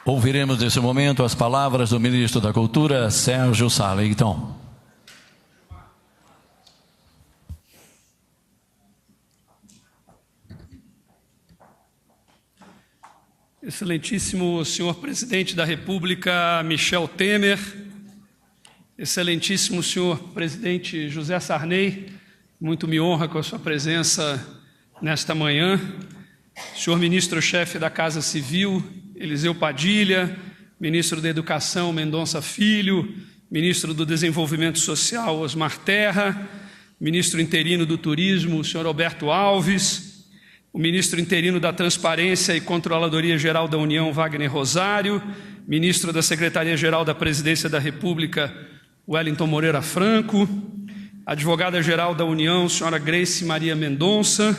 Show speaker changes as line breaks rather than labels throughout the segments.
Ouviremos nesse momento as palavras do ministro da Cultura, Sérgio Saleitão.
Excelentíssimo senhor presidente da República, Michel Temer, excelentíssimo senhor presidente José Sarney, muito me honra com a sua presença nesta manhã, senhor ministro-chefe da Casa Civil, Eliseu Padilha, ministro da Educação, Mendonça Filho, ministro do Desenvolvimento Social, Osmar Terra, ministro interino do Turismo, senhor Alberto Alves, o ministro interino da Transparência e Controladoria Geral da União, Wagner Rosário, ministro da Secretaria-Geral da Presidência da República, Wellington Moreira Franco, advogada-geral da União, senhora Grace Maria Mendonça,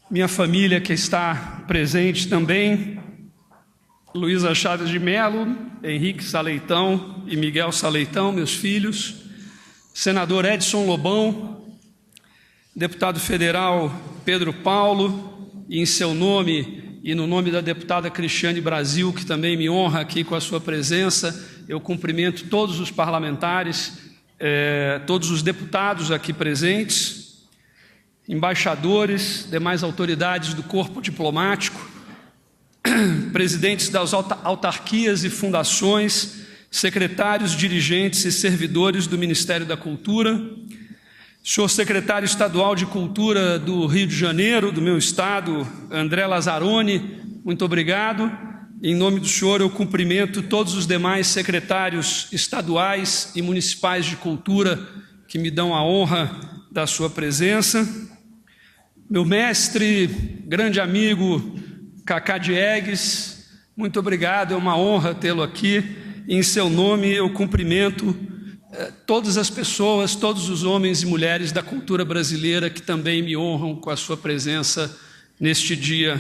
minha família que está presente também, Luísa Chaves de Mello, Henrique Saleitão e Miguel Saleitão, meus filhos, senador Edson Lobão, deputado federal Pedro Paulo, e em seu nome e no nome da deputada Cristiane Brasil, que também me honra aqui com a sua presença, eu cumprimento todos os parlamentares, todos os deputados aqui presentes, embaixadores, demais autoridades do corpo diplomático, presidentes das autarquias e fundações, secretários, dirigentes e servidores do Ministério da Cultura, senhor secretário estadual de Cultura do Rio de Janeiro, do meu estado, André Lazzaroni, muito obrigado. Em nome do senhor, eu cumprimento todos os demais secretários estaduais e municipais de cultura que me dão a honra da sua presença. Meu mestre, grande amigo, Cacá Diegues, muito obrigado, é uma honra tê-lo aqui. Em seu nome, eu cumprimento todas as pessoas, todos os homens e mulheres da cultura brasileira que também me honram com a sua presença neste dia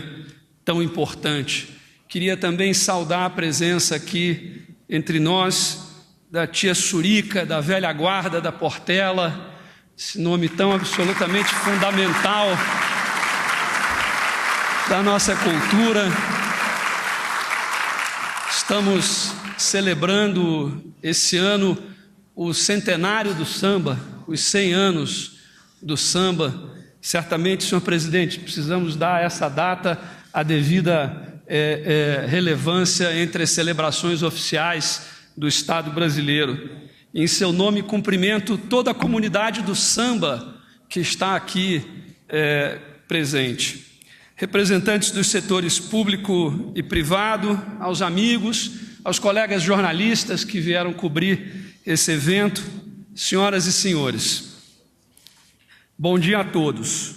tão importante. Queria também saudar a presença aqui entre nós da tia Surica, da velha guarda da Portela, esse nome tão absolutamente fundamental da nossa cultura. Estamos celebrando esse ano o centenário do samba, os 100 anos do samba. Certamente, senhor presidente, precisamos dar a essa data a devida relevância entre as celebrações oficiais do Estado brasileiro. Em seu nome, cumprimento toda a comunidade do samba que está aqui presente. Representantes dos setores público e privado, aos amigos, aos colegas jornalistas que vieram cobrir esse evento, senhoras e senhores, bom dia a todos.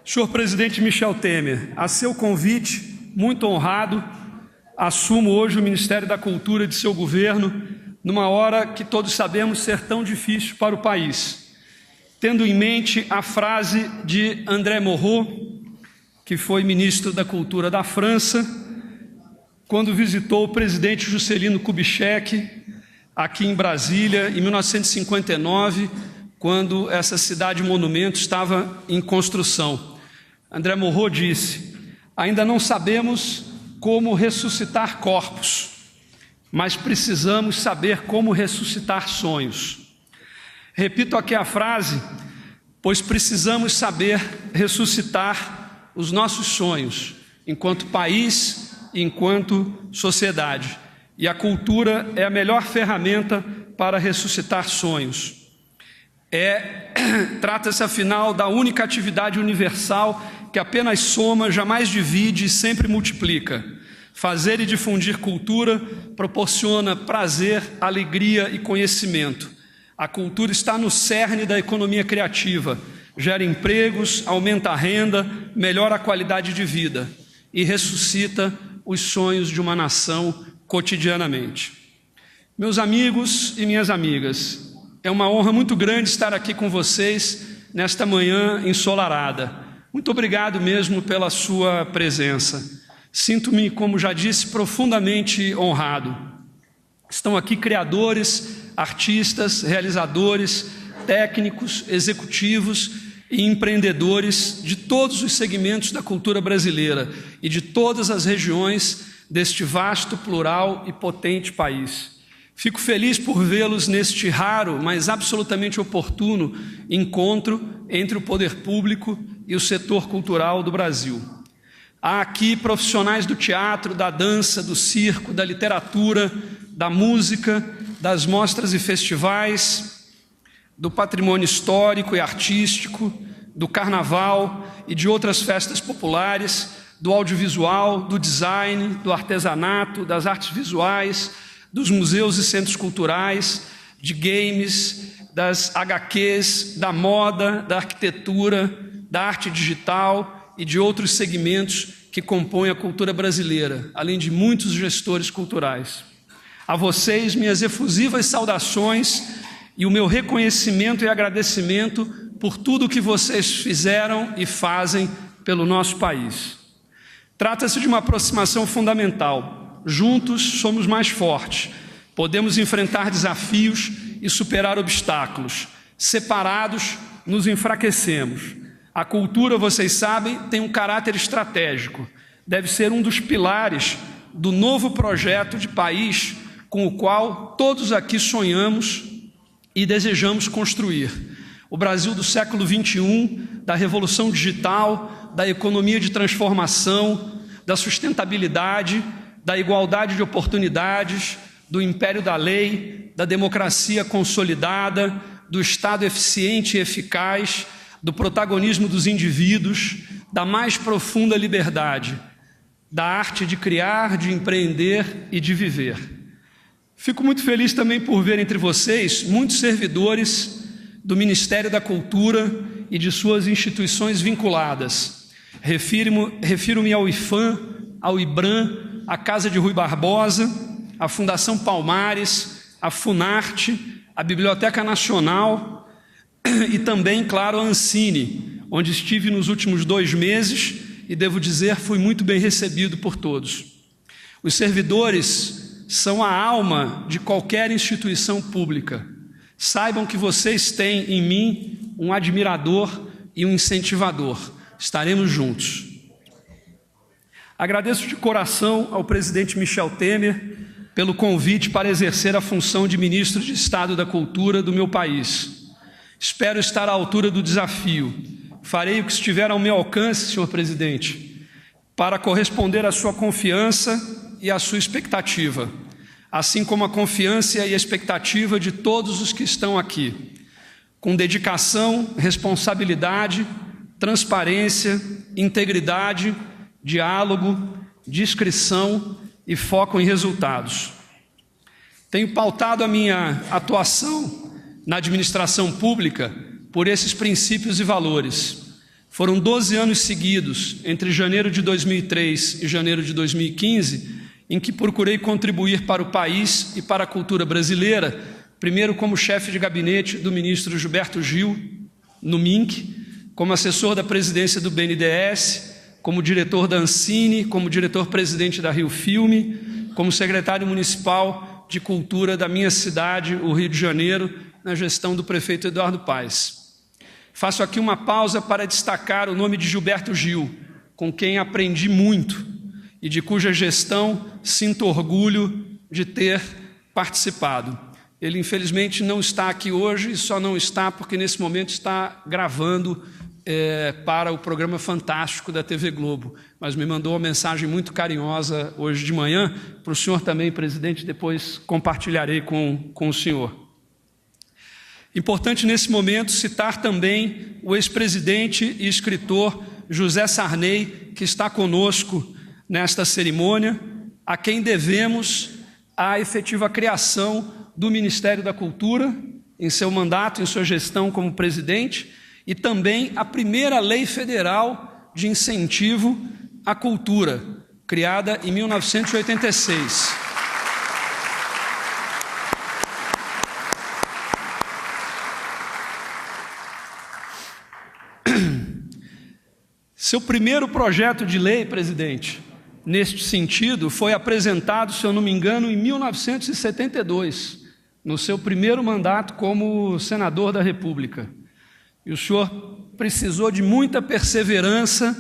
Senhor presidente Michel Temer, a seu convite, muito honrado, assumo hoje o Ministério da Cultura de seu governo, numa hora que todos sabemos ser tão difícil para o país, tendo em mente a frase de André Malraux, que foi ministro da Cultura da França, quando visitou o presidente Juscelino Kubitschek aqui em Brasília, em 1959, quando essa cidade-monumento estava em construção. André Malraux disse: ainda não sabemos como ressuscitar corpos, mas precisamos saber como ressuscitar sonhos. Repito aqui a frase, pois precisamos saber ressuscitar os nossos sonhos, enquanto país e enquanto sociedade. E a cultura é a melhor ferramenta para ressuscitar sonhos. Trata-se, afinal, da única atividade universal que apenas soma, jamais divide e sempre multiplica. Fazer e difundir cultura proporciona prazer, alegria e conhecimento. A cultura está no cerne da economia criativa, gera empregos, aumenta a renda, melhora a qualidade de vida e ressuscita os sonhos de uma nação cotidianamente. Meus amigos e minhas amigas, é uma honra muito grande estar aqui com vocês nesta manhã ensolarada. Muito obrigado mesmo pela sua presença. Sinto-me, como já disse, profundamente honrado. Estão aqui criadores, artistas, realizadores, técnicos, executivos e empreendedores de todos os segmentos da cultura brasileira e de todas as regiões deste vasto, plural e potente país. Fico feliz por vê-los neste raro, mas absolutamente oportuno encontro entre o poder público e o setor cultural do Brasil. Há aqui profissionais do teatro, da dança, do circo, da literatura, da música, das mostras e festivais, do patrimônio histórico e artístico, do carnaval e de outras festas populares, do audiovisual, do design, do artesanato, das artes visuais, dos museus e centros culturais, de games, das HQs, da moda, da arquitetura, da arte digital e de outros segmentos que compõem a cultura brasileira, além de muitos gestores culturais. A vocês, minhas efusivas saudações e o meu reconhecimento e agradecimento por tudo o que vocês fizeram e fazem pelo nosso país. Trata-se de uma aproximação fundamental. Juntos somos mais fortes, podemos enfrentar desafios e superar obstáculos. Separados, nos enfraquecemos. A cultura, vocês sabem, tem um caráter estratégico. Deve ser um dos pilares do novo projeto de país com o qual todos aqui sonhamos e desejamos construir. O Brasil do século XXI, da revolução digital, da economia de transformação, da sustentabilidade, da igualdade de oportunidades, do império da lei, da democracia consolidada, do Estado eficiente e eficaz, do protagonismo dos indivíduos, da mais profunda liberdade, da arte de criar, de empreender e de viver. Fico muito feliz também por ver entre vocês muitos servidores do Ministério da Cultura e de suas instituições vinculadas. Refiro-me ao IFAM, ao IBRAM, à Casa de Rui Barbosa, à Fundação Palmares, à Funarte, à Biblioteca Nacional e também, claro, à Ancine, onde estive nos últimos 2 meses e, devo dizer, fui muito bem recebido por todos. Os servidores são a alma de qualquer instituição pública. Saibam que vocês têm em mim um admirador e um incentivador. Estaremos juntos. Agradeço de coração ao presidente Michel Temer pelo convite para exercer a função de ministro de Estado da Cultura do meu país. Espero estar à altura do desafio. Farei o que estiver ao meu alcance, senhor presidente, para corresponder à sua confiança e à sua expectativa, assim como a confiança e a expectativa de todos os que estão aqui, com dedicação, responsabilidade, transparência, integridade, diálogo, discrição e foco em resultados. Tenho pautado a minha atuação na administração pública por esses princípios e valores. Foram 12 anos seguidos, entre janeiro de 2003 e janeiro de 2015, em que procurei contribuir para o país e para a cultura brasileira, primeiro como chefe de gabinete do ministro Gilberto Gil, no MINC, como assessor da presidência do BNDES, como diretor da Ancine, como diretor-presidente da Rio Filme, como secretário municipal de cultura da minha cidade, o Rio de Janeiro, na gestão do prefeito Eduardo Paes. Faço aqui uma pausa para destacar o nome de Gilberto Gil, com quem aprendi muito e de cuja gestão sinto orgulho de ter participado. Ele, infelizmente, não está aqui hoje e só não está porque, nesse momento, está gravando para o programa Fantástico da TV Globo, mas me mandou uma mensagem muito carinhosa hoje de manhã, para o senhor também, presidente, depois compartilharei com o senhor. Importante nesse momento citar também o ex-presidente e escritor José Sarney, que está conosco nesta cerimônia, a quem devemos a efetiva criação do Ministério da Cultura, em seu mandato, em sua gestão como presidente, e também a primeira lei federal de incentivo à cultura, criada em 1986. Seu primeiro projeto de lei, presidente, neste sentido, foi apresentado, se eu não me engano, em 1972, no seu primeiro mandato como senador da República. E o senhor precisou de muita perseverança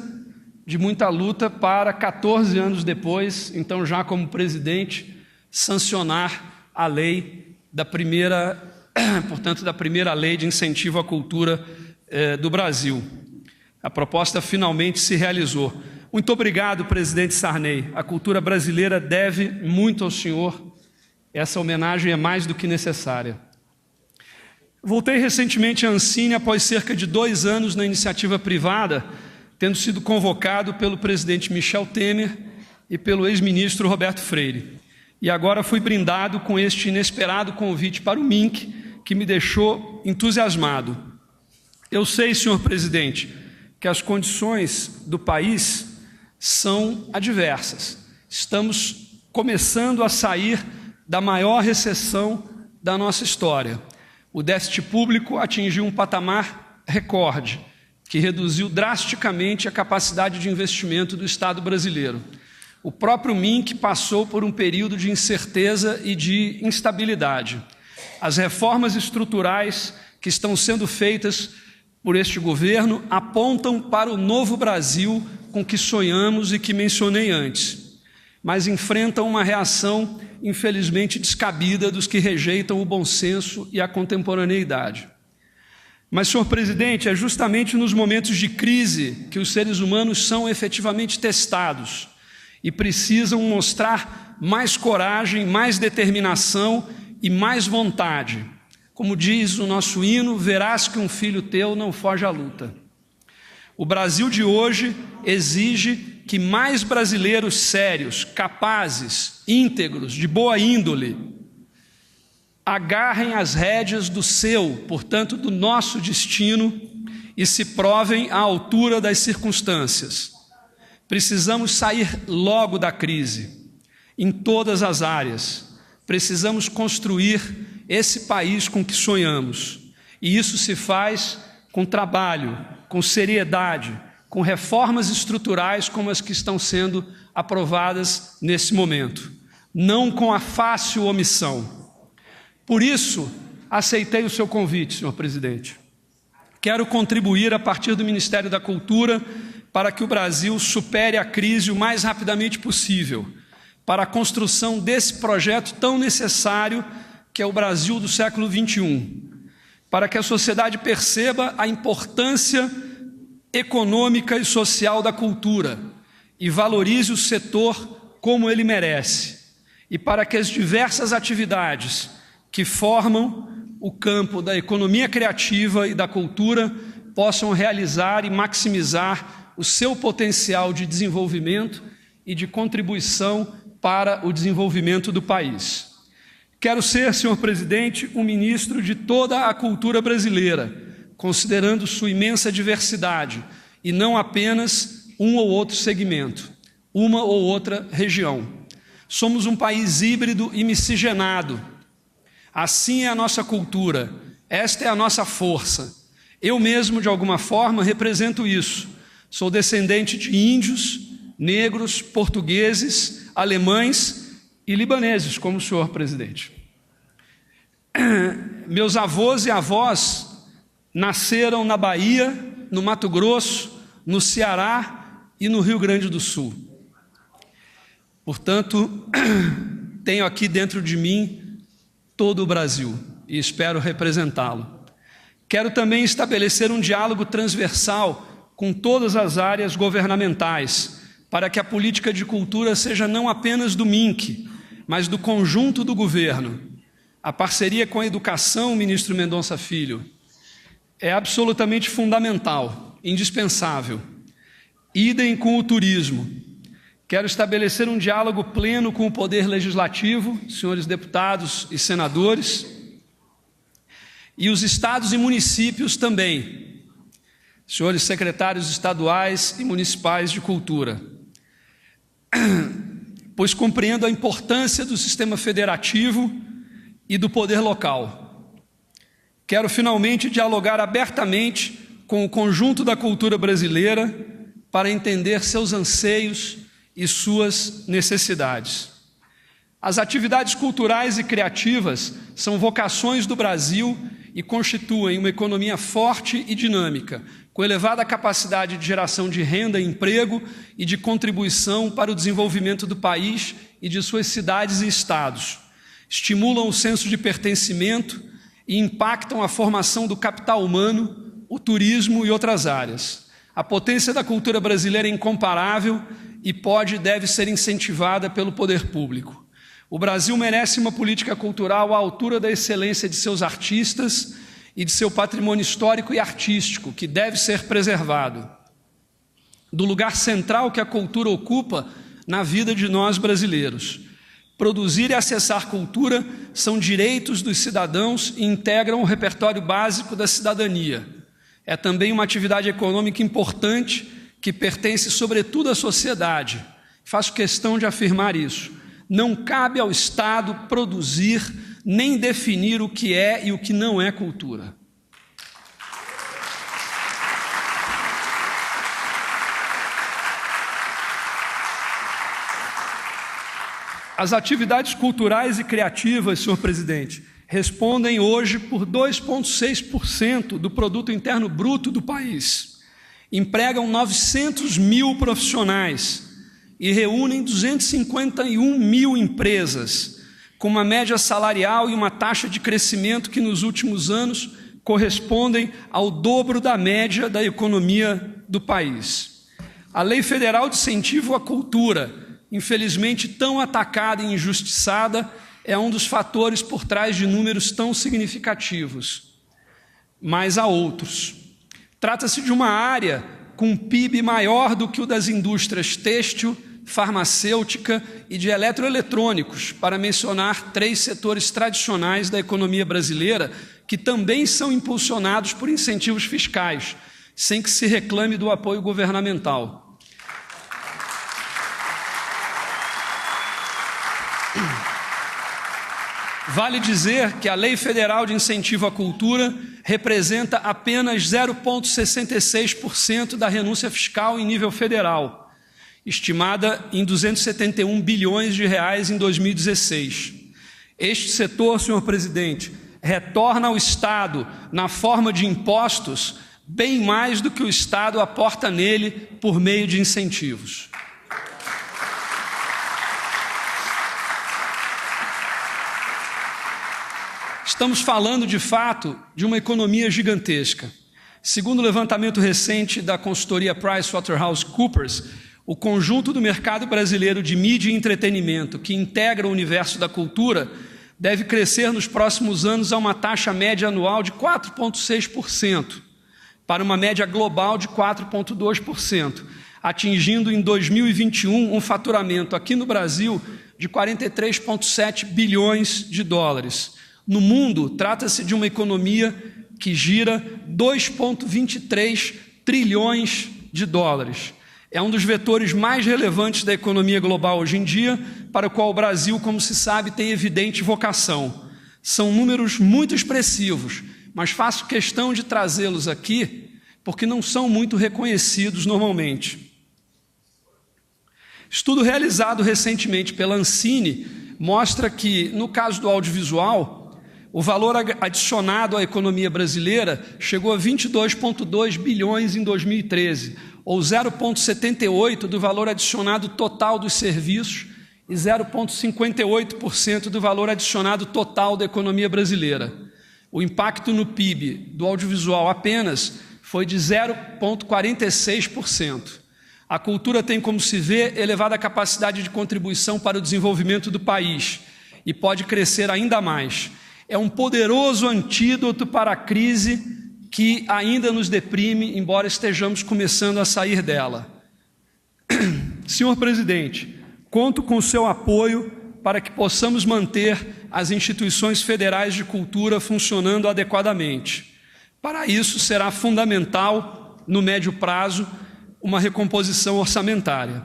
de muita luta para 14 anos depois, então já como presidente, sancionar a lei da primeira, portanto, da primeira lei de incentivo à cultura do Brasil. A proposta finalmente se realizou. Muito obrigado, presidente Sarney. A cultura brasileira deve muito ao senhor. Essa homenagem é mais do que necessária. Voltei recentemente a Ancine após cerca de 2 anos na iniciativa privada, tendo sido convocado pelo presidente Michel Temer e pelo ex-ministro Roberto Freire. E agora fui brindado com este inesperado convite para o MINC, que me deixou entusiasmado. Eu sei, senhor presidente, que as condições do país são adversas. Estamos começando a sair da maior recessão da nossa história. O déficit público atingiu um patamar recorde, que reduziu drasticamente a capacidade de investimento do Estado brasileiro. O próprio MINC passou por um período de incerteza e de instabilidade. As reformas estruturais que estão sendo feitas por este governo apontam para o novo Brasil com que sonhamos e que mencionei antes, mas enfrentam uma reação, infelizmente, descabida dos que rejeitam o bom senso e a contemporaneidade. Mas, senhor presidente, é justamente nos momentos de crise que os seres humanos são efetivamente testados e precisam mostrar mais coragem, mais determinação e mais vontade. Como diz o nosso hino, verás que um filho teu não foge à luta. O Brasil de hoje exige que mais brasileiros sérios, capazes, íntegros, de boa índole, agarrem as rédeas do seu, portanto, do nosso destino e se provem à altura das circunstâncias. Precisamos sair logo da crise, em todas as áreas. Precisamos construir esse país com que sonhamos. E isso se faz com trabalho, com seriedade, com reformas estruturais como as que estão sendo aprovadas nesse momento, não com a fácil omissão. Por isso, aceitei o seu convite, senhor presidente. Quero contribuir a partir do Ministério da Cultura para que o Brasil supere a crise o mais rapidamente possível, para a construção desse projeto tão necessário que é o Brasil do século XXI, para que a sociedade perceba a importância econômica e social da cultura e valorize o setor como ele merece, e para que as diversas atividades que formam o campo da economia criativa e da cultura possam realizar e maximizar o seu potencial de desenvolvimento e de contribuição para o desenvolvimento do país. Quero ser, senhor presidente, um ministro de toda a cultura brasileira, considerando sua imensa diversidade e não apenas um ou outro segmento, uma ou outra região. Somos um país híbrido e miscigenado. Assim é a nossa cultura, esta é a nossa força. Eu mesmo, de alguma forma, represento isso. Sou descendente de índios, negros, portugueses, alemães e libaneses, como o senhor presidente. Meus avós e avós nasceram na Bahia, no Mato Grosso, no Ceará e no Rio Grande do Sul. Portanto, tenho aqui dentro de mim todo o Brasil e espero representá-lo. Quero também estabelecer um diálogo transversal com todas as áreas governamentais, para que a política de cultura seja não apenas do MINC, mas do conjunto do governo. A parceria com a educação, ministro Mendonça Filho, é absolutamente fundamental, indispensável. Idem com o turismo. Quero estabelecer um diálogo pleno com o Poder Legislativo, senhores deputados e senadores, e os estados e municípios também, senhores secretários estaduais e municipais de cultura, pois compreendo a importância do sistema federativo e do poder local. Quero finalmente dialogar abertamente com o conjunto da cultura brasileira para entender seus anseios e suas necessidades. As atividades culturais e criativas são vocações do Brasil e constituem uma economia forte e dinâmica, com elevada capacidade de geração de renda e emprego e de contribuição para o desenvolvimento do país e de suas cidades e estados. Estimulam o senso de pertencimento e impactam a formação do capital humano, o turismo e outras áreas. A potência da cultura brasileira é incomparável e pode e deve ser incentivada pelo poder público. O Brasil merece uma política cultural à altura da excelência de seus artistas e de seu patrimônio histórico e artístico, que deve ser preservado, do lugar central que a cultura ocupa na vida de nós brasileiros. Produzir e acessar cultura são direitos dos cidadãos e integram o repertório básico da cidadania. É também uma atividade econômica importante que pertence sobretudo à sociedade. Faço questão de afirmar isso. Não cabe ao Estado produzir nem definir o que é e o que não é cultura. As atividades culturais e criativas, senhor presidente, respondem hoje por 2,6% do produto interno bruto do país. Empregam 900 mil profissionais e reúnem 251 mil empresas, com uma média salarial e uma taxa de crescimento que nos últimos anos correspondem ao dobro da média da economia do país. A Lei Federal de Incentivo à Cultura, infelizmente tão atacada e injustiçada, é um dos fatores por trás de números tão significativos. Mas há outros. Trata-se de uma área com um PIB maior do que o das indústrias têxtil, farmacêutica e de eletroeletrônicos, para mencionar 3 setores tradicionais da economia brasileira que também são impulsionados por incentivos fiscais, sem que se reclame do apoio governamental. Vale dizer que a Lei Federal de Incentivo à Cultura representa apenas 0,66% da renúncia fiscal em nível federal, estimada em 271 bilhões de reais em 2016. Este setor, senhor presidente, retorna ao Estado, na forma de impostos, bem mais do que o Estado aporta nele por meio de incentivos. Estamos falando, de fato, de uma economia gigantesca. Segundo o levantamento recente da consultoria PricewaterhouseCoopers, o conjunto do mercado brasileiro de mídia e entretenimento, que integra o universo da cultura, deve crescer nos próximos anos a uma taxa média anual de 4,6%, para uma média global de 4,2%, atingindo em 2021 um faturamento aqui no Brasil de 43,7 bilhões de dólares. No mundo, trata-se de uma economia que gira 2,23 trilhões de dólares. É um dos vetores mais relevantes da economia global hoje em dia, para o qual o Brasil, como se sabe, tem evidente vocação. São números muito expressivos, mas faço questão de trazê-los aqui, porque não são muito reconhecidos normalmente. Estudo realizado recentemente pela Ancine mostra que, no caso do audiovisual, o valor adicionado à economia brasileira chegou a 22,2 bilhões em 2013, ou 0,78% do valor adicionado total dos serviços e 0,58% do valor adicionado total da economia brasileira. O impacto no PIB do audiovisual apenas foi de 0,46%. A cultura tem, como se vê, elevada capacidade de contribuição para o desenvolvimento do país e pode crescer ainda mais. É um poderoso antídoto para a crise que ainda nos deprime, embora estejamos começando a sair dela. Senhor presidente, conto com o seu apoio para que possamos manter as instituições federais de cultura funcionando adequadamente. Para isso, será fundamental, no médio prazo, uma recomposição orçamentária.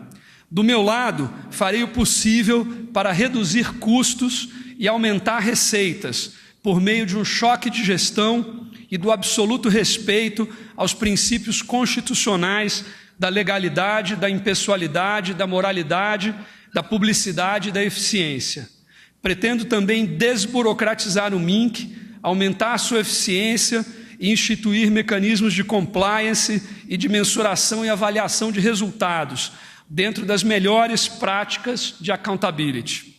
Do meu lado, farei o possível para reduzir custos e aumentar receitas, por meio de um choque de gestão e do absoluto respeito aos princípios constitucionais da legalidade, da impessoalidade, da moralidade, da publicidade e da eficiência. Pretendo também desburocratizar o MINC, aumentar a sua eficiência e instituir mecanismos de compliance e de mensuração e avaliação de resultados, dentro das melhores práticas de accountability.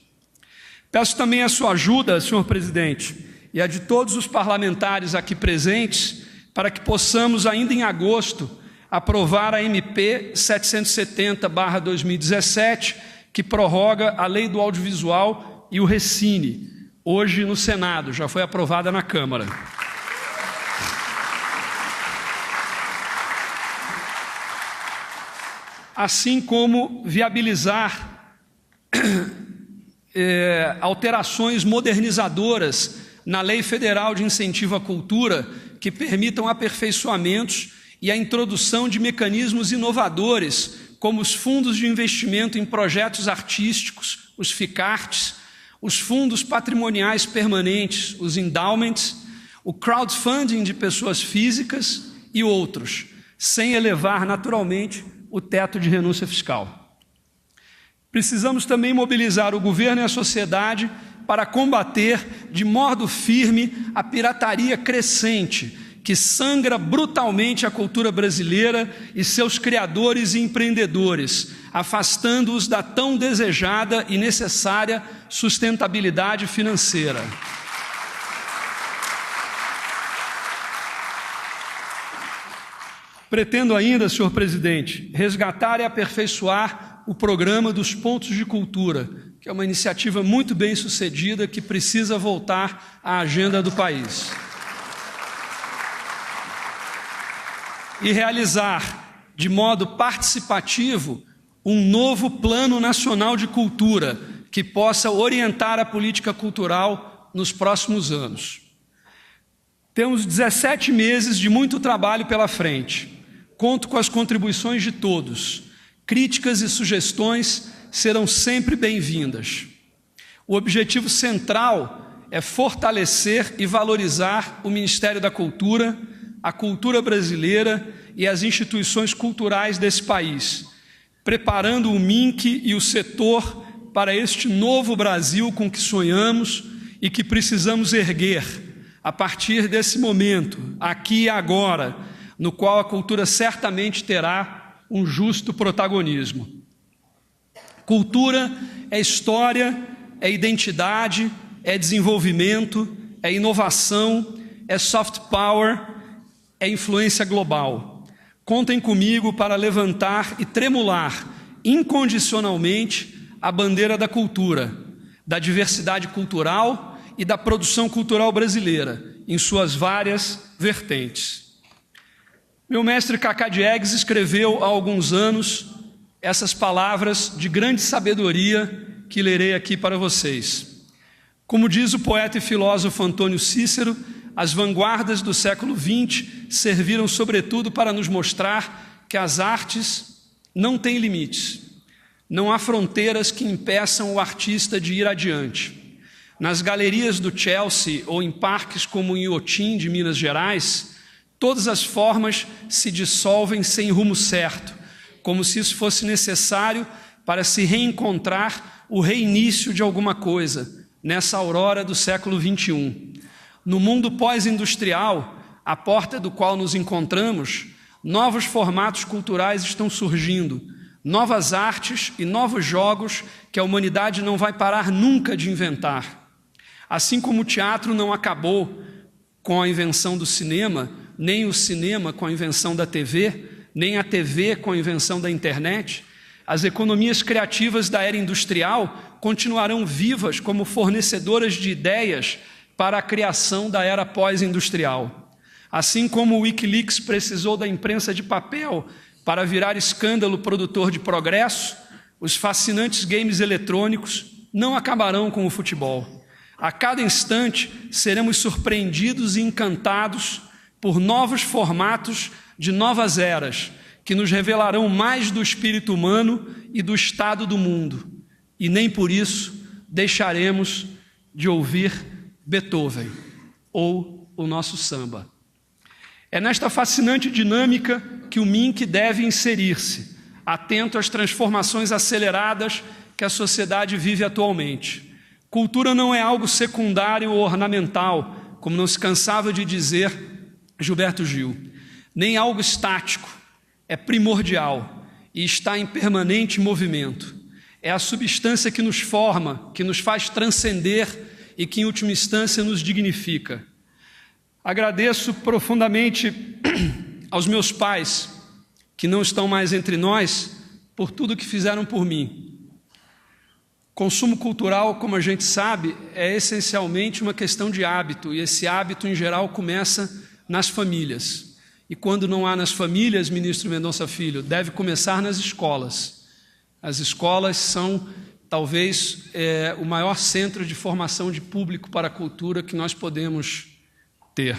Peço também a sua ajuda, senhor presidente, e a de todos os parlamentares aqui presentes, para que possamos, ainda em agosto, aprovar a MP 770/2017, que prorroga a Lei do Audiovisual e o Recine, hoje no Senado, já foi aprovada na Câmara. Assim como viabilizar alterações modernizadoras na Lei Federal de Incentivo à Cultura, que permitam aperfeiçoamentos e a introdução de mecanismos inovadores, como os fundos de investimento em projetos artísticos, os FICARTs, os fundos patrimoniais permanentes, os endowments, o crowdfunding de pessoas físicas e outros, sem elevar naturalmente o teto de renúncia fiscal. Precisamos também mobilizar o governo e a sociedade para combater de modo firme a pirataria crescente, que sangra brutalmente a cultura brasileira e seus criadores e empreendedores, afastando-os da tão desejada e necessária sustentabilidade financeira. Pretendo ainda, senhor presidente, resgatar e aperfeiçoar o programa dos pontos de cultura, que é uma iniciativa muito bem sucedida que precisa voltar à agenda do país. E realizar, de modo participativo, um novo Plano Nacional de Cultura que possa orientar a política cultural nos próximos anos. Temos 17 meses de muito trabalho pela frente. Conto com as contribuições de todos. Críticas e sugestões serão sempre bem-vindas. O objetivo central é fortalecer e valorizar o Ministério da Cultura, a cultura brasileira e as instituições culturais desse país, preparando o MINC e o setor para este novo Brasil com que sonhamos e que precisamos erguer a partir desse momento, aqui e agora, no qual a cultura certamente terá um justo protagonismo. Cultura é história, é identidade, é desenvolvimento, é inovação, é soft power, é influência global. Contem comigo para levantar e tremular incondicionalmente a bandeira da cultura, da diversidade cultural e da produção cultural brasileira, em suas várias vertentes. Meu mestre Cacá Diegues escreveu há alguns anos essas palavras de grande sabedoria que lerei aqui para vocês. Como diz o poeta e filósofo Antônio Cícero, as vanguardas do século XX serviram sobretudo para nos mostrar que as artes não têm limites. Não há fronteiras que impeçam o artista de ir adiante. Nas galerias do Chelsea ou em parques como em Inhotim, de Minas Gerais, todas as formas se dissolvem sem rumo certo, como se isso fosse necessário para se reencontrar o reinício de alguma coisa, nessa aurora do século XXI. No mundo pós-industrial, à porta do qual nos encontramos, novos formatos culturais estão surgindo, novas artes e novos jogos que a humanidade não vai parar nunca de inventar. Assim como o teatro não acabou com a invenção do cinema, nem o cinema com a invenção da TV, nem a TV com a invenção da internet, as economias criativas da era industrial continuarão vivas como fornecedoras de ideias para a criação da era pós-industrial. Assim como o Wikileaks precisou da imprensa de papel para virar escândalo produtor de progresso, os fascinantes games eletrônicos não acabarão com o futebol. A cada instante seremos surpreendidos e encantados por novos formatos de novas eras, que nos revelarão mais do espírito humano e do estado do mundo. E nem por isso deixaremos de ouvir Beethoven ou o nosso samba. É nesta fascinante dinâmica que o MINC deve inserir-se, atento às transformações aceleradas que a sociedade vive atualmente. Cultura não é algo secundário ou ornamental, como não se cansava de dizer Gilberto Gil. Nem algo estático, é primordial e está em permanente movimento. É a substância que nos forma, que nos faz transcender e que, em última instância, nos dignifica. Agradeço profundamente aos meus pais, que não estão mais entre nós, por tudo que fizeram por mim. Consumo cultural, como a gente sabe, é essencialmente uma questão de hábito, e esse hábito, em geral, começa nas famílias. E quando não há nas famílias, ministro Mendonça Filho, deve começar nas escolas. As escolas são, talvez, o maior centro de formação de público para a cultura que nós podemos ter.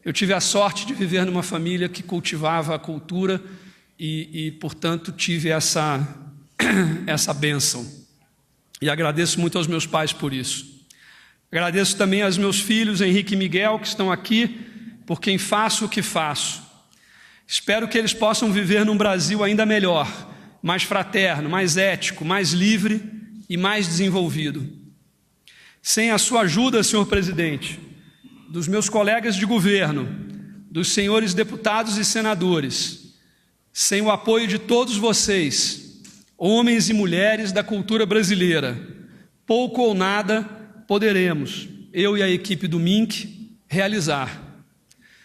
Eu tive a sorte de viver numa família que cultivava a cultura e portanto, tive essa bênção. E agradeço muito aos meus pais por isso. Agradeço também aos meus filhos, Henrique e Miguel, que estão aqui, por quem faço o que faço. Espero que eles possam viver num Brasil ainda melhor, mais fraterno, mais ético, mais livre e mais desenvolvido. Sem a sua ajuda, senhor presidente, dos meus colegas de governo, dos senhores deputados e senadores, sem o apoio de todos vocês, homens e mulheres da cultura brasileira, pouco ou nada poderemos, eu e a equipe do MINC, realizar.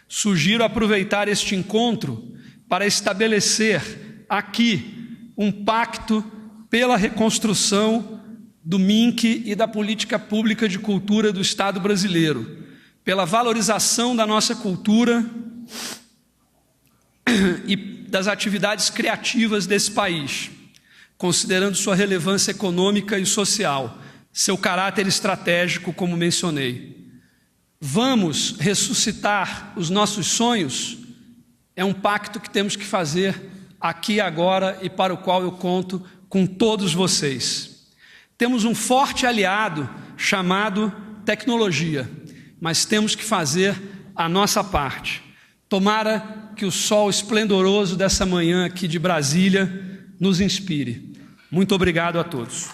Sugiro aproveitar este encontro para estabelecer aqui um pacto pela reconstrução do MINC e da política pública de cultura do Estado brasileiro, pela valorização da nossa cultura e das atividades criativas desse país, considerando sua relevância econômica e social, seu caráter estratégico, como mencionei. Vamos ressuscitar os nossos sonhos? É um pacto que temos que fazer aqui agora e para o qual eu conto com todos vocês. Temos um forte aliado chamado tecnologia, mas temos que fazer a nossa parte. Tomara que o sol esplendoroso dessa manhã aqui de Brasília nos inspire. Muito obrigado a todos.